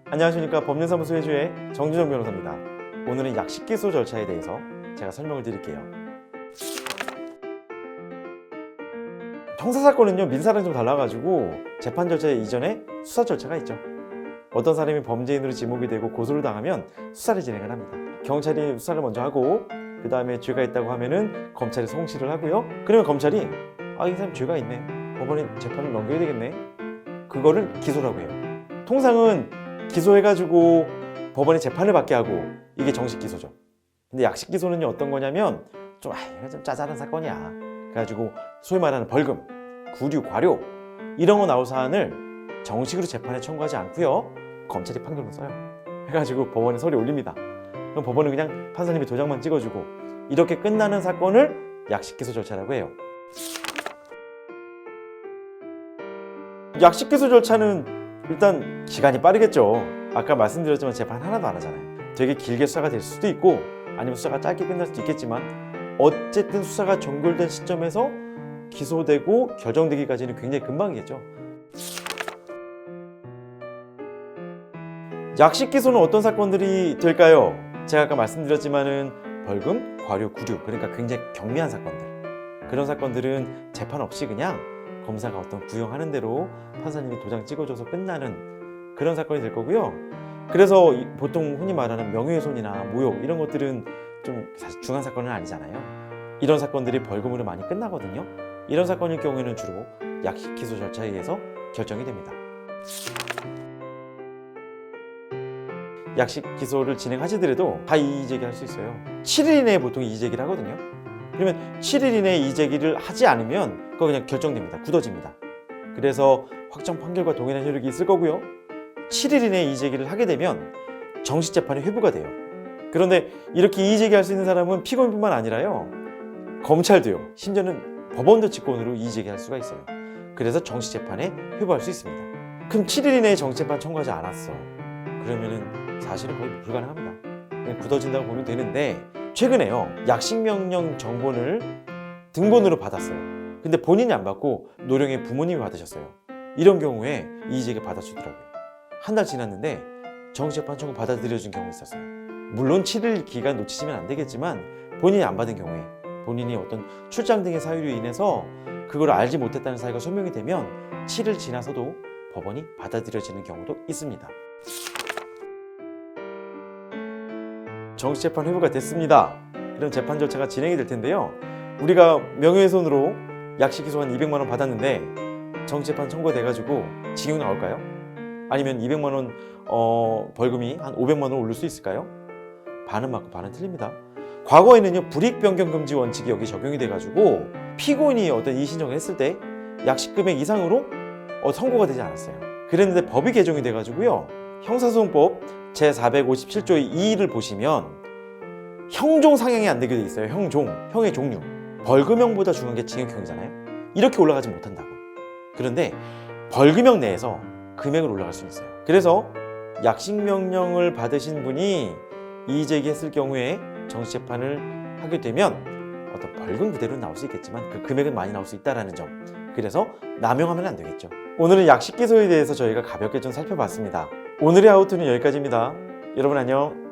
안녕하십니까. 법률사무소 회주의 정준영 변호사입니다. 오늘은 약식기소 절차에 대해서 제가 설명을 드릴게요. 형사사건은요, 민사랑 좀 달라가지고 재판 절차 이전에 수사 절차가 있죠. 어떤 사람이 범죄인으로 지목이 되고 고소를 당하면 수사를 진행을 합니다. 경찰이 수사를 먼저 하고 그 다음에 죄가 있다고 하면은 검찰이 송치를 하고요. 그러면 검찰이 이 사람 죄가 있네, 법원에 재판을 넘겨야 되겠네, 그거를 기소라고 해요. 통상은 기소해가지고 법원에 재판을 받게 하고 이게 정식 기소죠. 근데 약식 기소는요, 어떤 거냐면 좀 짜잘한 사건이야. 그래가지고 소위 말하는 벌금, 구류, 과료 이런 거 나올 사안을 정식으로 재판에 청구하지 않고요, 검찰이 판결로 써요. 해가지고 법원에 서류 올립니다. 그럼 법원은 그냥 판사님이 도장만 찍어주고 이렇게 끝나는 사건을 약식 기소 절차라고 해요. 약식 기소 절차는 일단 시간이 빠르겠죠. 아까 말씀드렸지만 재판 하나도 안 하잖아요. 되게 길게 수사가 될 수도 있고 아니면 수사가 짧게 끝날 수도 있겠지만 어쨌든 수사가 종결된 시점에서 기소되고 결정되기까지는 굉장히 금방이겠죠. 약식 기소는 어떤 사건들이 될까요? 제가 아까 말씀드렸지만은 벌금, 과료, 구류, 그러니까 굉장히 경미한 사건들, 그런 사건들은 재판 없이 그냥 검사가 어떤 구형하는 대로 판사님이 도장 찍어줘서 끝나는 그런 사건이 될 거고요. 그래서 보통 흔히 말하는 명예훼손이나 모욕 이런 것들은 좀 사실 중한 사건은 아니잖아요. 이런 사건들이 벌금으로 많이 끝나거든요. 이런 사건일 경우에는 주로 약식 기소 절차에 의해서 결정이 됩니다. 약식 기소를 진행하시더라도 다 이의 제기할 수 있어요. 7일 이내에 보통 이의 제기를 하거든요. 그러면 7일 이내에 이의 제기를 하지 않으면 그거 그냥 결정됩니다. 굳어집니다. 그래서 확정 판결과 동일한 효력이 있을 거고요. 7일 이내에 이의 제기를 하게 되면 정식 재판이 회부가 돼요. 그런데 이렇게 이의 제기할 수 있는 사람은 피고인뿐만 아니라요, 검찰도요, 심지어는 법원도 직권으로 이의 제기할 수가 있어요. 그래서 정식 재판에 회부할 수 있습니다. 그럼 7일 이내에 정식 재판 청구하지 않았어. 그러면은 사실은 거의 불가능합니다. 그냥 굳어진다고 보면 되는데, 최근에요, 약식명령 정본을 등본으로 받았어요. 근데 본인이 안 받고 노령의 부모님이 받으셨어요. 이런 경우에 이의 제기 받아주더라고요. 한 달 지났는데 정식재판 청구 받아들여준 경우 있었어요. 물론 7일 기간 놓치시면 안 되겠지만 본인이 안 받은 경우에 본인이 어떤 출장 등의 사유로 인해서 그걸 알지 못했다는 사유가 소명이 되면 7일 지나서도 법원이 받아들여지는 경우도 있습니다. 정식재판 회부가 됐습니다. 그럼 재판 절차가 진행이 될 텐데요. 우리가 명예훼손으로 약식 기소 한 200만 원 받았는데 정식재판 청구가 돼가지고 징역 나올까요? 아니면 200만 원 벌금이 한 500만 원 오를 수 있을까요? 반은 맞고 반은 틀립니다. 과거에는요, 불이익변경금지 원칙이 여기 적용이 돼가지고 피고인이 어떤 이의신청을 했을 때 약식 금액 이상으로 선고가 되지 않았어요. 그랬는데 법이 개정이 돼가지고요, 형사소송법 제457조의 2를 보시면 형종 상향이 안 되게 돼 있어요. 형의 종류. 벌금형보다 중요한 게 징역형이잖아요. 이렇게 올라가지 못한다고. 그런데 벌금형 내에서 금액을 올라갈 수 있어요. 그래서 약식명령을 받으신 분이 이의 제기했을 경우에 정식재판을 하게 되면 어떤 벌금 그대로는 나올 수 있겠지만 그 금액은 많이 나올 수 있다는 점. 그래서 남용하면 안 되겠죠. 오늘은 약식기소에 대해서 저희가 가볍게 좀 살펴봤습니다. 오늘의 하우투는 여기까지입니다. 여러분 안녕.